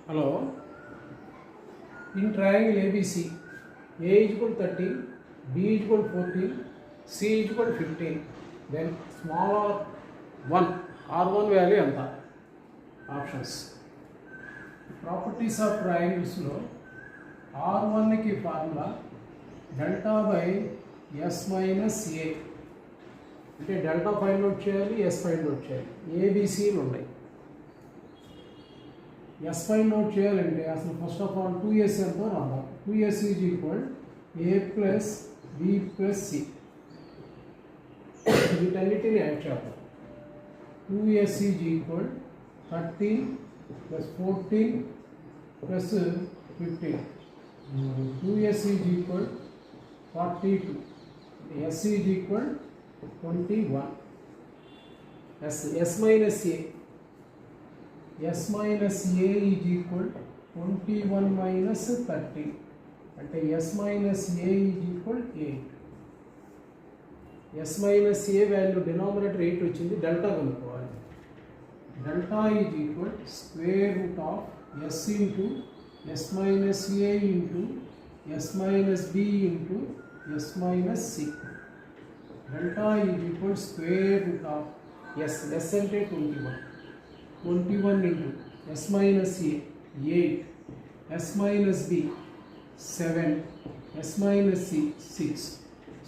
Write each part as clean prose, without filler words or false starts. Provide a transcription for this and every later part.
Hello. In triangle ABC, A is equal to 13, B is equal to 14, C is equal to 15. Then small R1 value anta. Options. Properties of triangles lo R1 ki formula delta by S minus A. అంటే delta find out చేయాలి, yes find out చేయాలి. ఏబిసిలు ఉన్నాయి. Yes find out చేయాలంటే అసలు first of all 2s ఎంతో రాద్దాం. 2s is equal A plus B plus C. వీటన్నిటిని add చేద్దాం. 2s is equal 13 plus 14 plus 15. 2s is equal 42. s is equal 21. S minus A. S minus A is equal 21 minus 30. అంటే S minus A is equal 8. S minus A value denominator 8 వచ్చింది. Delta కనుక్కోవాలి. Delta is equal square root of S into S minus A into S minus B into S minus C. Delta is equal square root of S అంటే 21 into S minus A 8, S minus B 7, S minus C 6.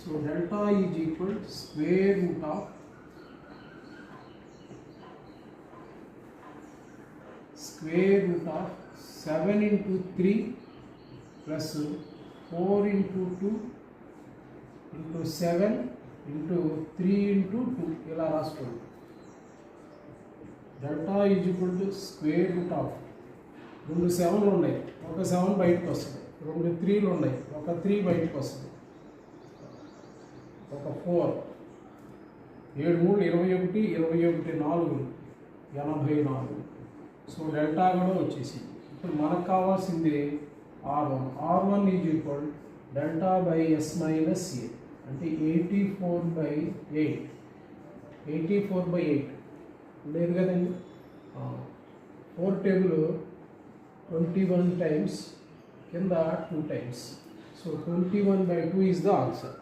So delta is equal square root of square root of 7 into 3 plus 4 into 2 into 7 into 3 into 2 ఇలా రాసుకోండి. Delta is equal to square root of 2 7లు ఉన్నాయి, ఒక 7 బయటకు వస్తుంది. 2 3లు ఉన్నాయి, ఒక 3 బయటకు వస్తుంది. ఒక 4 7 3 21 21 4 84. సో డెల్టా కూడా వచ్చేసింది. ఇప్పుడు మనకు కావాల్సింది R1 is equal delta by S minus A. అంటే 84/8 లేదు కదండి. 4 టేబుల్ 21 టైమ్స్, కింద 2 times. So 21/2 is the answer.